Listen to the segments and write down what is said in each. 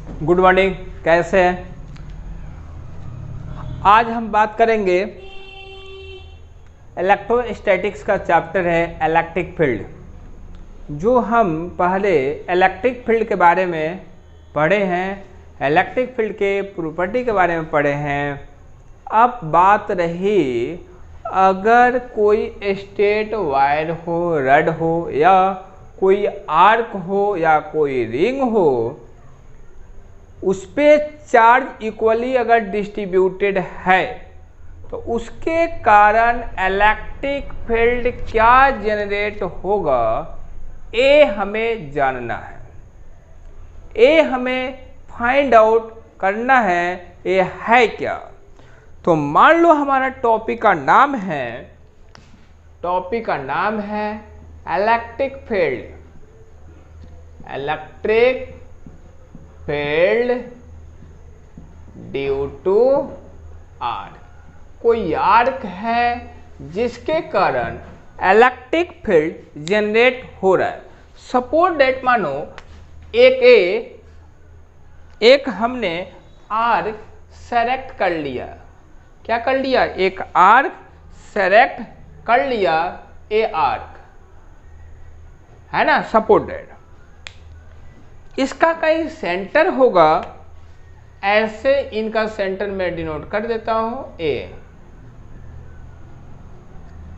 Good morning, कैसे हैं? आज हम बात करेंगे इलेक्ट्रोस्टैटिक्स का चैप्टर है इलेक्ट्रिक फील्ड। जो हम पहले इलेक्ट्रिक फील्ड के बारे में पढ़े हैं, इलेक्ट्रिक फील्ड के प्रॉपर्टी के बारे में पढ़े हैं। अब बात रही अगर कोई स्ट्रेट वायर हो, रड हो या कोई आर्क हो या कोई रिंग हो, उस पर चार्ज इक्वली अगर डिस्ट्रीब्यूटेड है तो उसके कारण इलेक्ट्रिक फील्ड क्या जनरेट होगा, ये हमें जानना है, ये हमें फाइंड आउट करना है, ये है क्या। तो मान लो हमारा टॉपिक का नाम है electric field. Electric field due to arc. कोई आर्क है जिसके कारण इलेक्ट्रिक फील्ड जनरेट हो रहा है। सपोज दैट मानो एक हमने आर्क सेलेक्ट कर लिया। क्या कर लिया? एक आर्क सेलेक्ट कर लिया, ए आर्क है ना। सपोज दैट इसका कहीं सेंटर होगा, ऐसे इनका सेंटर में डिनोट कर देता हूं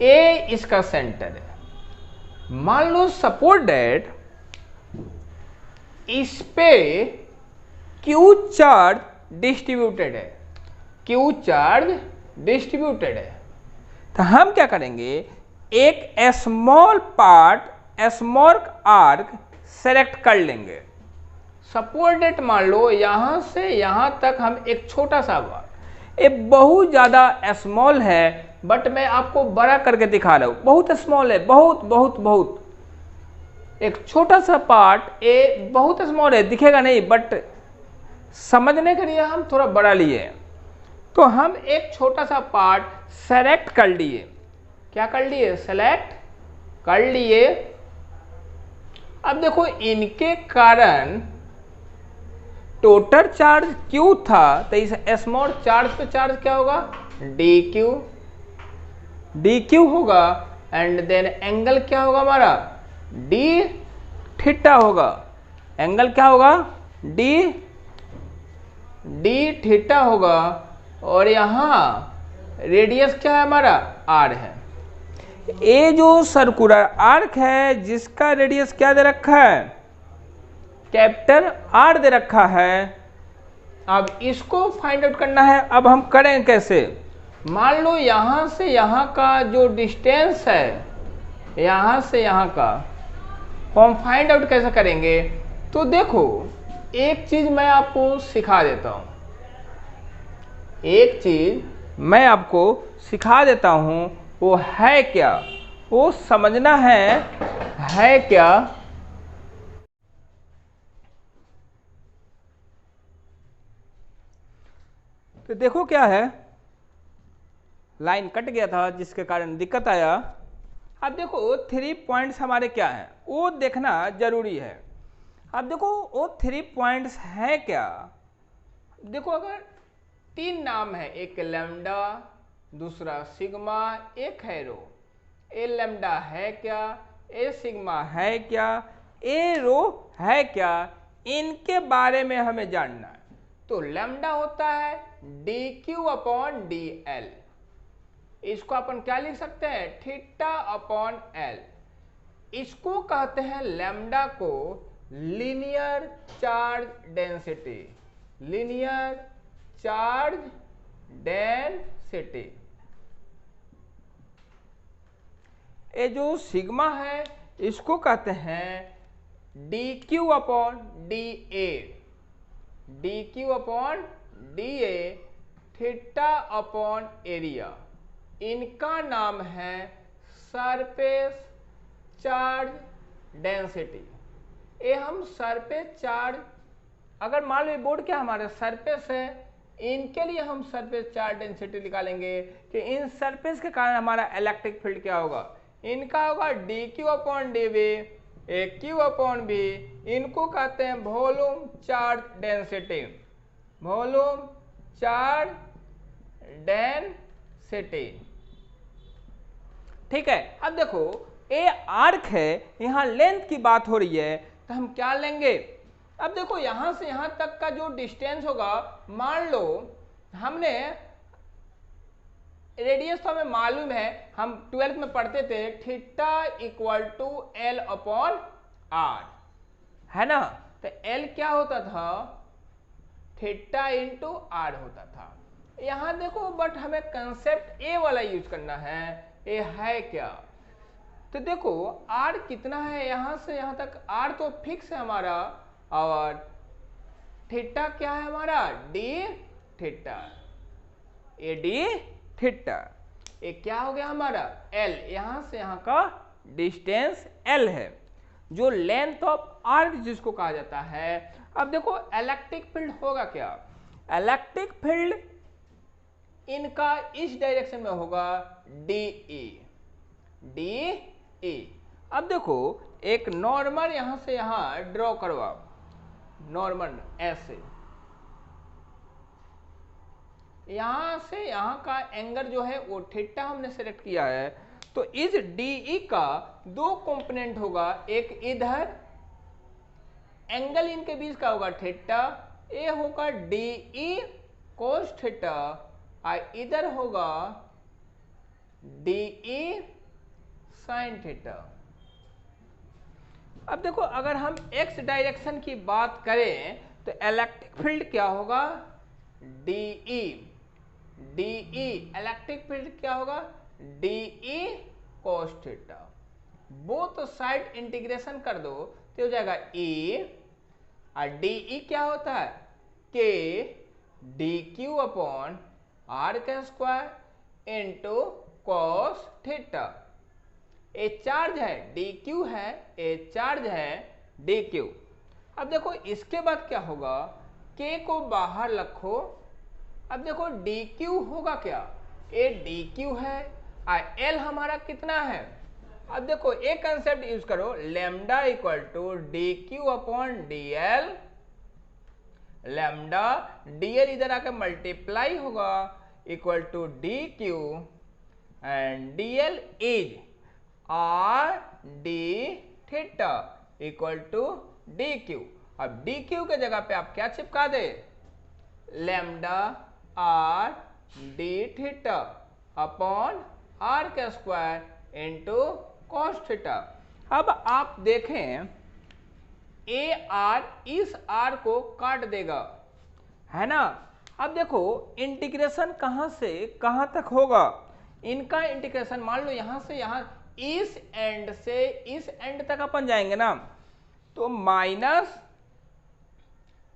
ए इसका सेंटर है। मान लो सपोज दैट इस पे क्यू चार्ज डिस्ट्रीब्यूटेड है, क्यू चार्ज डिस्ट्रीब्यूटेड है। तो हम क्या करेंगे, एक small part, small arc select कर लेंगे। सपोज दैट मान लो यहां से यहां तक हम एक छोटा सा पार्ट, ये बहुत ज्यादा स्मॉल है बट मैं आपको बड़ा करके दिखा रहा हूं, बहुत स्मॉल है, बहुत बहुत बहुत एक छोटा सा पार्ट, ये बहुत स्मॉल है, दिखेगा नहीं बट समझने के लिए हम थोड़ा बड़ा लिए। तो हम एक छोटा सा पार्ट सेलेक्ट कर लिए। क्या कर लिए? सेलेक्ट कर लिए। अब देखो इनके कारण टोटल चार्ज Q था, तो इस स्मॉल चार्ज पे चार्ज क्या होगा? dq होगा। एंड देन एंगल क्या होगा हमारा? d थीटा होगा। एंगल क्या होगा? d थीटा होगा। और यहां रेडियस क्या है हमारा? r है। ये जो सर्कुलर आर्क है जिसका रेडियस क्या दे रखा है? कैपिटल R दे रखा है। अब इसको फाइंड आउट करना है। अब हम करें कैसे? मान लो यहां से यहां का जो डिस्टेंस है, यहां से यहां का, तो हम फाइंड आउट कैसे करेंगे? तो देखो एक चीज मैं आपको सिखा देता हूं, एक चीज मैं आपको सिखा देता हूं, वो है क्या, वो समझना है क्या। तो देखो क्या है, लाइन कट गया था जिसके कारण दिक्कत आया। अब देखो 3 पॉइंट्स हमारे क्या हैं वो देखना जरूरी है। अब देखो वो 3 पॉइंट्स हैं क्या। देखो अगर 3 नाम है, एक लैम्डा, दूसरा सिग्मा, एक है रो। ए लैम्डा है क्या, ए सिग्मा है क्या, ए रो है क्या, इनके बारे में हमें जानना है। तो लैम्डा होता है dq अपॉन dl। इसको अपन क्या लिख सकते हैं? Theta upon l। इसको कहते हैं लैम्डा को linear charge density, linear charge density. ये जो सिग्मा है इसको कहते हैं dq upon dA, dq upon dA, theta upon area. इनका नाम है सरफेस चार्ज डेंसिटी। ये हम सरफेस चार्ज, अगर मान लो बोर्ड क्या हमारा सरफेस है, इनके लिए हम सरफेस चार्ज डेंसिटी निकालेंगे कि इन सरफेस के कारण हमारा इलेक्ट्रिक फील्ड क्या होगा। इनका होगा dq अपॉन dV, ए क्यू अपॉन बी, इनको कहते हैं volume charge density, volume charge density. ठीक है, अब देखो ए आर्क है, यहां लेंथ की बात हो रही है, तो हम क्या लेंगे? अब देखो यहां से यहां तक का जो डिस्टेंस होगा, मान लो हमने रेडियस तो हमें मालूम है, हम 12th में पढ़ते थे, theta equal to L upon R, है ना? तो एल क्या होता था? थीटा इंटू आर होता था। यहां देखो बट हमें कंसेप्ट ए वाला यूज करना है। ए है क्या? तो देखो आर कितना है, यहां से यहां तक आर तो फिक्स है हमारा, और थीटा क्या है हमारा? D theta, A D theta. ये क्या हो गया हमारा? एल, यहां से यहां का डिस्टेंस एल है, जो लेंथ ऑफ आर्क जिसको कहा जाता है। अब देखो इलेक्ट्रिक फील्ड होगा क्या? इलेक्ट्रिक फील्ड इनका इस डायरेक्शन में होगा डी ई। अब देखो एक नॉर्मल यहां से यहां ड्रॉ करवाओ, नॉर्मल ऐसे, यहां से यहां का एंगल जो है वो थीटा हमने सेलेक्ट किया है। तो इस डीई का दो कंपोनेंट होगा, एक इधर एंगल इनके बीच का होगा थीटा, ये होगा डीई कोस थीटा, और इधर होगा डीई साइन थीटा। अब देखो अगर हम एक्स डायरेक्शन की बात करें तो इलेक्ट्रिक फील्ड क्या होगा? डीई इलेक्ट्रिक फील्ड क्या होगा? DE cos theta. Both side integration कर दो तो हो जाएगा ई, और डीई क्या होता है? के डी क्यू अपॉन आर का स्क्वायर इंटू कॉस थीटा। ए चार्ज है, डी क्यू है, ए चार्ज है डी क्यू। अब देखो इसके बाद क्या होगा? के को बाहर रखो। अब देखो डी क्यू होगा क्या? ए डी क्यू है, और एल हमारा कितना है? अब देखो एक कंसेप्ट यूज करो, lambda equal to d q upon d l. Lambda d l इधर आकर मल्टीप्लाई होगा, equal to d q, and d l is r d theta equal to d q. अब डी क्यू के जगह पे आप क्या चिपका दे? Lambda r d theta upon r का स्क्वायर इंटू कॉस थीटा। अब आप देखें ए आर इस आर को काट देगा, है ना? अब देखो इंटीग्रेशन कहां से कहां तक होगा? इनका इंटीग्रेशन मान लो यहां से यहां, इस एंड से इस एंड तक अपन जाएंगे ना, तो माइनस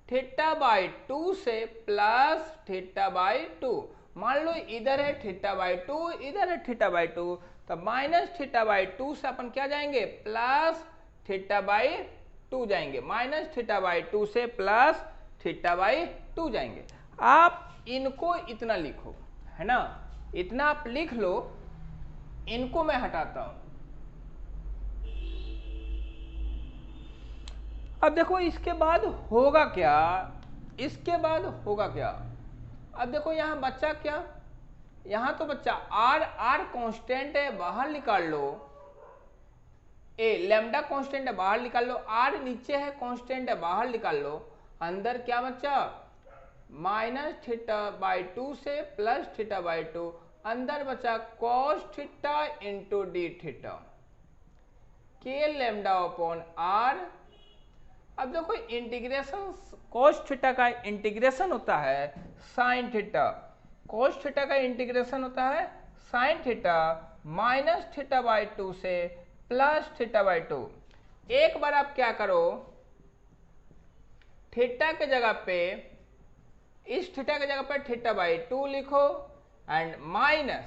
थीटा बाई 2 से प्लस थीटा बाई 2। मान लो इधर है थीटा बाई 2, इधर है थीटा बाई 2, तो माइनस थीटा बाई 2 से अपन क्या जाएंगे? प्लस थीटा बाई 2 जाएंगे। माइनस थीटा बाई 2 से प्लस थीटा बाई 2 जाएंगे। आप इनको इतना लिखो, है ना? इतना आप लिख लो, इनको मैं हटाता हूं। अब देखो इसके बाद होगा क्या? इसके बाद होगा क्या? अब देखो यहां बच्चा क्या? यहां तो बच्चा आर, आर कांस्टेंट है, बाहर निकाल लो। ए लैम्डा कांस्टेंट है, बाहर निकाल लो। आर नीचे है, कांस्टेंट है, बाहर निकाल लो। अंदर क्या बच्चा? माइनस थीटा बाई 2 से प्लस थीटा बाई 2। अंदर बचा cos theta into D theta, के लैम्डा अपॉन आर। अब देखो इंटीग्रेशन कॉस थीटा का इंटीग्रेशन होता है साइन थीटा, कॉस थीटा का इंटीग्रेशन होता है sine theta, minus theta by 2 से प्लस थीटा बाई 2। एक बार आप क्या करो, थीटा के जगह पे, इस थीटा के जगह पे थीटा बाई 2 लिखो, एंड माइनस,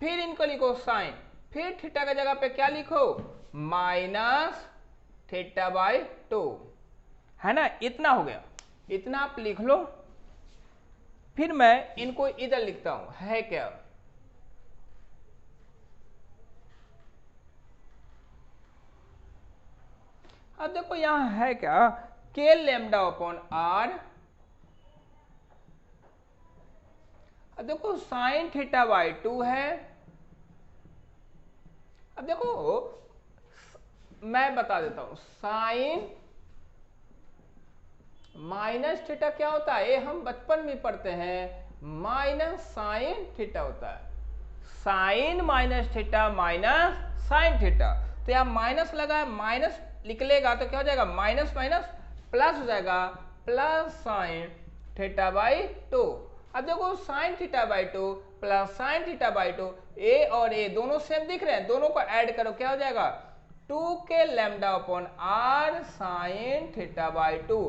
फिर इनको लिखो साइन, फिर थीटा के जगह पे क्या लिखो? माइनस थीटा बाई 2, है ना? इतना हो गया, इतना आप लिख लो। फिर मैं इनको इधर लिखता हूं, है क्या? अब देखो यहां है क्या, के लैम्डा अपॉन आर। अब देखो साइन थीटा बाई 2 है। अब देखो मैं बता देता हूं, साइन माइनस थीटा क्या होता है, ये हम बचपन में पढ़ते हैं, माइनस साइन थीटा होता है। Sine minus theta minus sine theta, तो यहां माइनस लगा है, माइनस निकलेगा तो क्या हो जाएगा, माइनस माइनस प्लस हो जाएगा, प्लस साइन थीटा बाई 2। अब देखो sign theta by 2 plus sign theta by 2, ए और ए दोनों सेम दिख रहे हैं, दोनों को ऐड करो क्या हो जाएगा, 2 के lambda upon R sine theta by 2।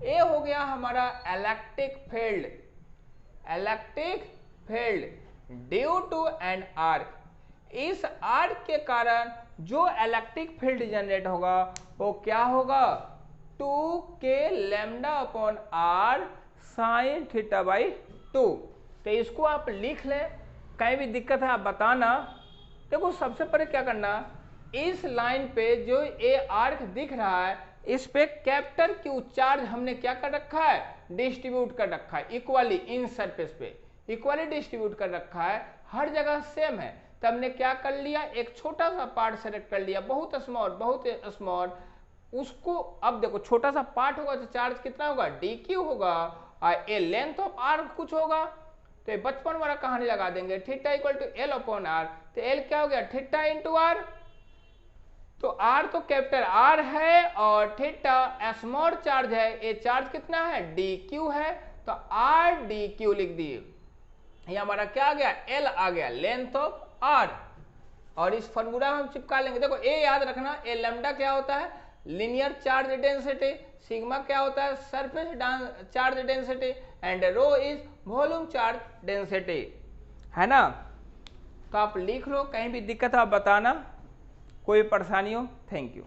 ये हो गया हमारा electric field, electric field due to an arc. इस आर्क के कारण जो इलेक्ट्रिक फील्ड जनरेट होगा वो क्या होगा, 2 के lambda upon R sine theta by 2। तो इसको आप लिख लें, कहीं भी दिक्कत है आप बताना। देखो सबसे पहले क्या करना, इस लाइन पे जो ये आर्क दिख रहा है इस पे कैपिटल क्यू चार्ज हमने क्या कर रखा है, डिस्ट्रीब्यूट कर रखा है इक्वली, इन सरफेस पे इक्वली डिस्ट्रीब्यूट कर रखा है, हर जगह सेम है। तो हमने क्या कर लिया, एक छोटा सा पार्ट सेलेक्ट कर लिया, बहुत स्मॉल, उसको अब देखो छोटा सा पार्ट होगा तो चार्ज कितना होगा, डी क्यू होगा, और ए लेंथ ऑफ आर कुछ होगा, तो बचपन वाला कहानी लगा देंगे, theta equal to L upon R. तो एल क्या हो गया, थीटा इंटू आर। तो आर तो कैपिटल आर है और थीटा स्मॉल चार्ज है, ये चार्ज कितना है, डी क्यू है, तो आर डी क्यू लिख दिए। ये हमारा क्या आ गया, एल आ गया, लेंथ ऑफ आर, और इस फॉर्मूला में हम चिपका लेंगे। देखो ए याद रखना, ए लैम्डा क्या होता है, लीनियर चार्ज डेंसिटी, सिग्मा क्या होता है, surface charge density, and rho is volume charge density, है ना। तो आप लिख लो, कहीं भी दिक्कत आप बताना, कोई परेशानी हो। Thank you.